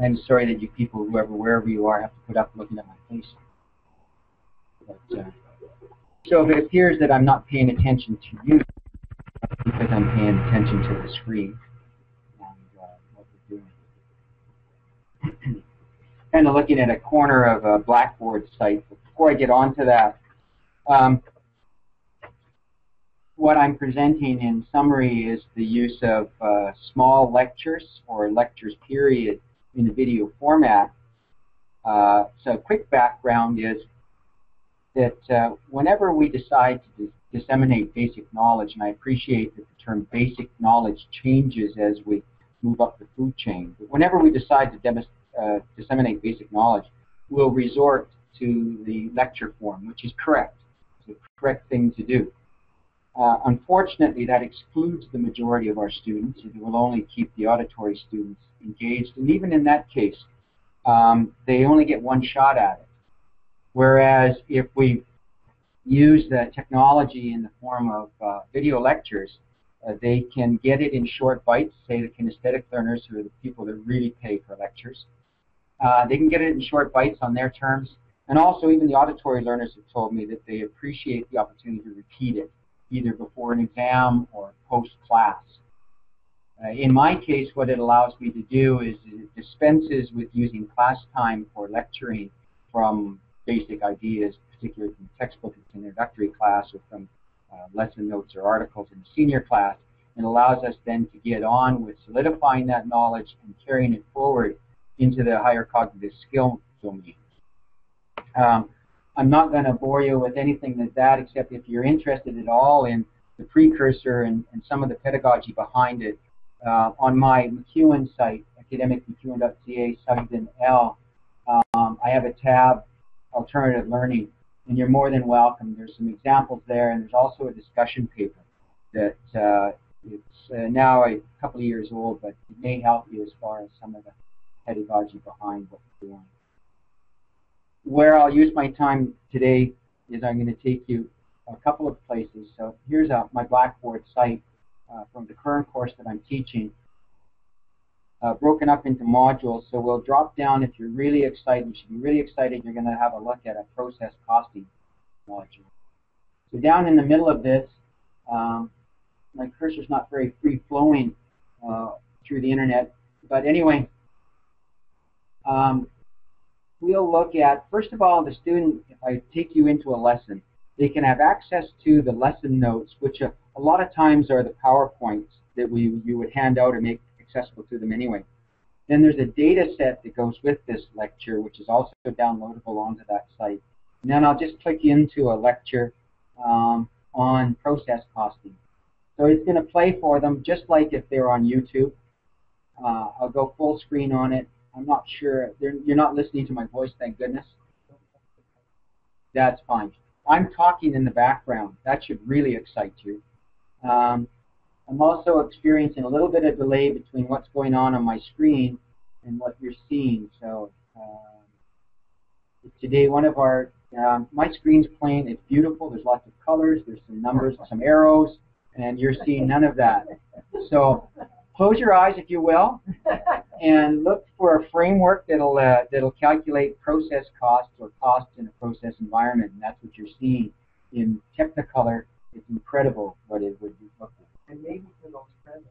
I'm sorry that you people, wherever you are, have to put up looking at my face. But, so if it appears that I'm not paying attention to you, because I'm paying attention to the screen and what we're doing. Kind of looking at a corner of a Blackboard site. Before I get on to that, what I'm presenting in summary is the use of small lectures or lectures period in a video format. So a quick background is that whenever we decide to disseminate basic knowledge, and I appreciate that the term basic knowledge changes as we move up the food chain, but whenever we decide to disseminate basic knowledge, we'll resort to the lecture form, which is correct. It's the correct thing to do. Unfortunately, that excludes the majority of our students. It will only keep the auditory students engaged, and even in that case, they only get one shot at it. Whereas if we use the technology in the form of video lectures, they can get it in short bites, say the kinesthetic learners, who are the people that really pay for lectures. They can get it in short bites on their terms, and also even the auditory learners have told me that they appreciate the opportunity to repeat it, either before an exam or post-class. In my case, what it allows me to do is it dispenses with using class time for lecturing from basic ideas, particularly from textbook introductory class or from lesson notes or articles in the senior class, and allows us then to get on with solidifying that knowledge and carrying it forward into the higher cognitive skill domain. I'm not going to bore you with anything like that, except if you're interested at all in the precursor and some of the pedagogy behind it, on my MacEwan site, academicmacEwan.ca, Sugden L, I have a tab, Alternative Learning, and you're more than welcome. There's some examples there, and there's also a discussion paper that it's now a couple of years old, but it may help you as far as some of the pedagogy behind what we're doing. Where I'll use my time today is I'm going to take you a couple of places. So here's my Blackboard site from the current course that I'm teaching, broken up into modules. So we'll drop down if you're really excited. You should be really excited. You're going to have a look at a process costing module. So down in the middle of this, my cursor's not very free-flowing through the internet, but anyway, we'll look at, first of all, the student, if I take you into a lesson, they can have access to the lesson notes, which a lot of times are the PowerPoints that you would hand out or make accessible to them anyway. Then there's a data set that goes with this lecture, which is also downloadable onto that site. And then I'll just click into a lecture on process costing. So it's going to play for them just like if they're on YouTube. I'll go full screen on it. I'm not sure. You're not listening to my voice, thank goodness. That's fine. I'm talking in the background. That should really excite you. I'm also experiencing a little bit of delay between what's going on my screen and what you're seeing. So today one of our, my screen's playing. It's beautiful. There's lots of colors. There's some numbers, some arrows, and you're seeing none of that. So close your eyes, if you will, and look for a framework that'll calculate process costs or costs in a process environment, and that's what you're seeing in Technicolor. It's incredible what it would look like. And maybe for those present,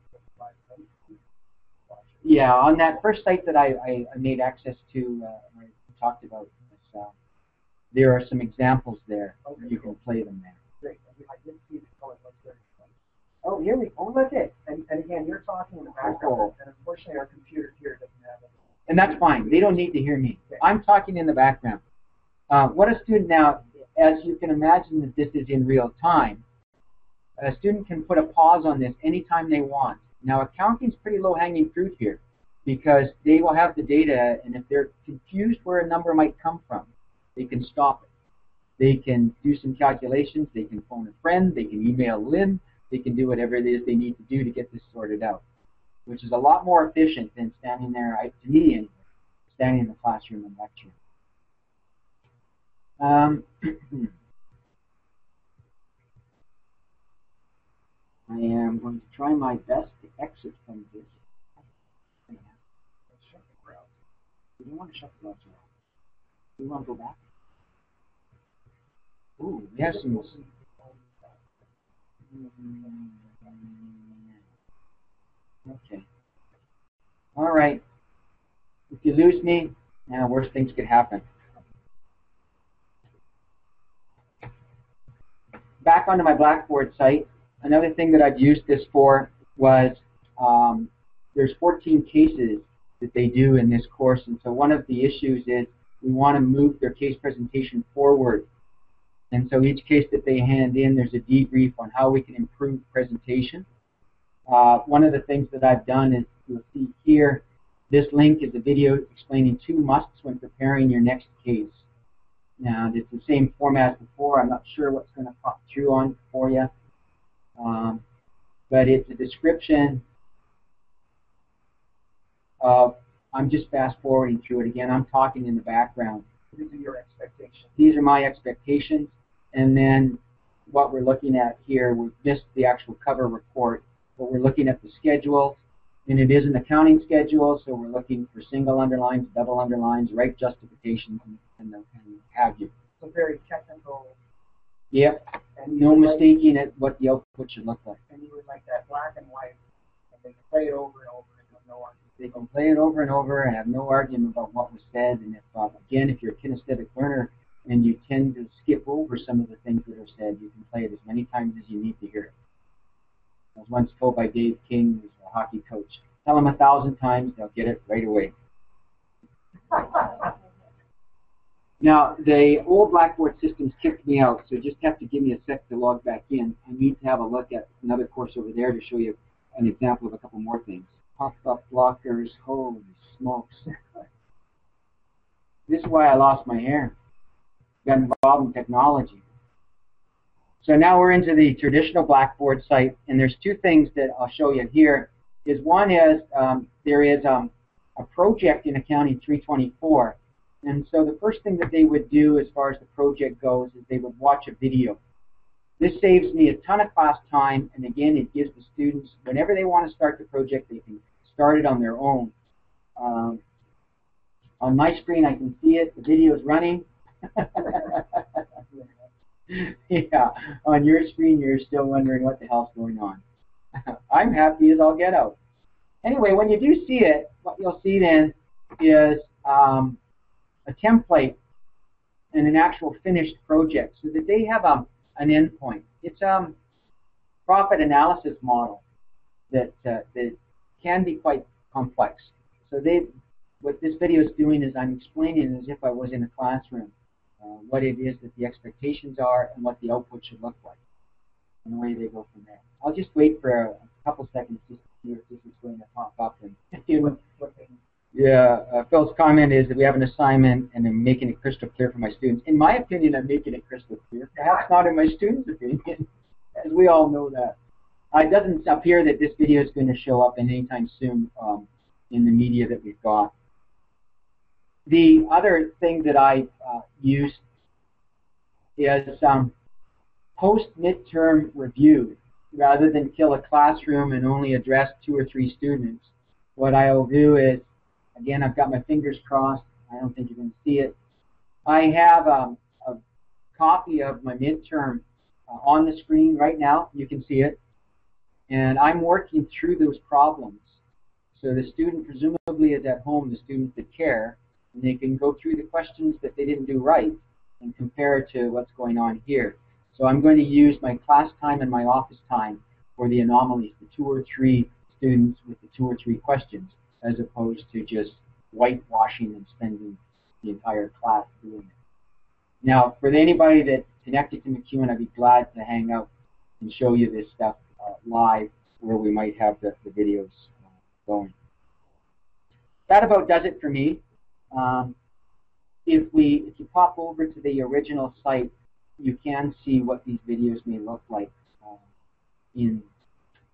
yeah, on that first site that I made access to, where we talked about this, there are some examples there. Okay, you can play them there. Great. I did see the color. Oh, here we go. Oh, look it. And again, you're talking in the background, and unfortunately our computer here doesn't have it. And that's fine. They don't need to hear me. Okay. I'm talking in the background. What a student now, as you can imagine that this is in real time, a student can put a pause on this anytime they want. Now, accounting's pretty low-hanging fruit here because they will have the data, and if they're confused where a number might come from, they can stop it. They can do some calculations. They can phone a friend. They can email Lynn. They can do whatever it is they need to do to get this sorted out, which is a lot more efficient than standing there, to me anyway, standing in the classroom and lecturing. I am going to try my best to exit from this. We don't want to shut the lights off. We want to go back. Ooh, we have some. Okay. All right. If you lose me, now worse things could happen. Back onto my Blackboard site. Another thing that I've used this for was there's 14 cases that they do in this course, and so one of the issues is we want to move their case presentation forward. And so each case that they hand in, there's a debrief on how we can improve presentation. One of the things that I've done is, you'll see here, this link is a video explaining 2 musts when preparing your next case. Now, it's the same format as before. I'm not sure what's going to pop through on for you. But it's a description of, I'm just fast forwarding through it again. I'm talking in the background. These are your expectations. These are my expectations. And then what we're looking at here, we've missed the actual cover report, but we're looking at the schedule. And it is an accounting schedule, so we're looking for single underlines, double underlines, right justifications, and have you. So very technical. Yep. And no mistaking it what the output should look like. And you would like that black and white, and they can play it over and over and have no argument. They can play it over and over and have no argument about what was said. And if again, if you're a kinesthetic learner and you tend to skip over some of the things that are said, you can play it as many times as you need to hear it. I was once told by Dave King, who's a hockey coach, tell them 1,000 times, they'll get it right away. Now, the old Blackboard systems kicked me out, so you just have to give me a sec to log back in. I need to have a look at another course over there to show you an example of a couple more things. Pop-up blockers, holy smokes. This is why I lost my hair. Got involved in technology. So now we're into the traditional Blackboard site, and there's 2 things that I'll show you here. One is there is a project in Accounting 324, and so the first thing that they would do as far as the project goes is they would watch a video. This saves me a ton of class time, and again, it gives the students, whenever they want to start the project, they can start it on their own. On my screen, I can see it. The video is running. Yeah, on your screen, you're still wondering what the hell's going on. I'm happy as all get out. Anyway, when you do see it, what you'll see then is a template and an actual finished project, so that they have an endpoint. It's a profit analysis model that can be quite complex. So what this video is doing is I'm explaining as if I was in a classroom what it is that the expectations are and what the output should look like, and away they go from there. I'll just wait for a couple seconds just to see if this is going to pop up. And yeah, Phil's comment is that we have an assignment and I'm making it crystal clear for my students. In my opinion, I'm making it crystal clear. Perhaps not in my students' opinion, as we all know that. It doesn't appear that this video is going to show up anytime soon in the media that we've got. The other thing that I use is post-midterm review. Rather than kill a classroom and only address 2 or 3 students, what I'll do is, again, I've got my fingers crossed. I don't think you can see it. I have a copy of my midterm on the screen right now. You can see it. And I'm working through those problems. So the student presumably is at home, the students that care, and they can go through the questions that they didn't do right and compare it to what's going on here. So I'm going to use my class time and my office time for the anomalies, the 2 or 3 students with the 2 or 3 questions, as opposed to just whitewashing and spending the entire class doing it. Now, for anybody that's connected to MacEwan, I'd be glad to hang out and show you this stuff live, where we might have the videos going. That about does it for me. If you pop over to the original site, you can see what these videos may look like.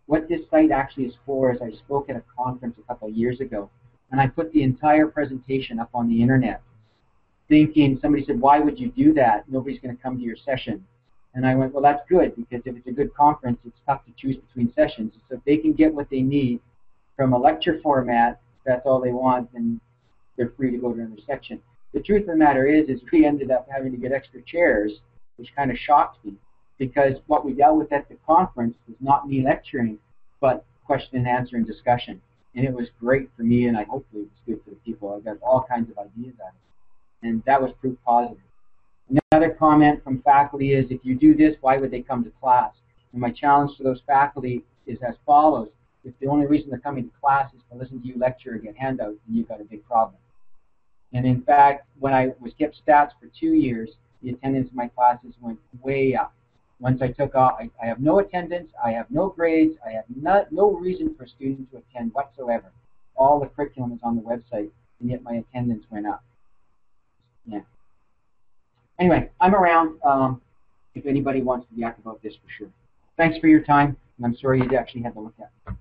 What this site actually is for is I spoke at a conference a couple of years ago, and I put the entire presentation up on the internet, thinking, somebody said, why would you do that? Nobody's going to come to your session. And I went, well, that's good, because if it's a good conference, it's tough to choose between sessions. So if they can get what they need from a lecture format, if that's all they want, then they're free to go to another section. The truth of the matter is we ended up having to get extra chairs, which kind of shocked me, because what we dealt with at the conference was not me lecturing, but question and answer and discussion. And it was great for me, and I hopefully it was good for the people. I got all kinds of ideas out of it. And that was proof positive. Another comment from faculty is, if you do this, why would they come to class? And my challenge to those faculty is as follows. If the only reason they're coming to class is to listen to you lecture or get handouts, then you've got a big problem. And in fact, when I was kept stats for 2 years, the attendance in my classes went way up. Once I took off, I have no attendance, I have no grades, I have no reason for a student to attend whatsoever. All the curriculum is on the website, and yet my attendance went up. Yeah. Anyway, I'm around if anybody wants to yak about this for sure. Thanks for your time, and I'm sorry you actually had to look at it.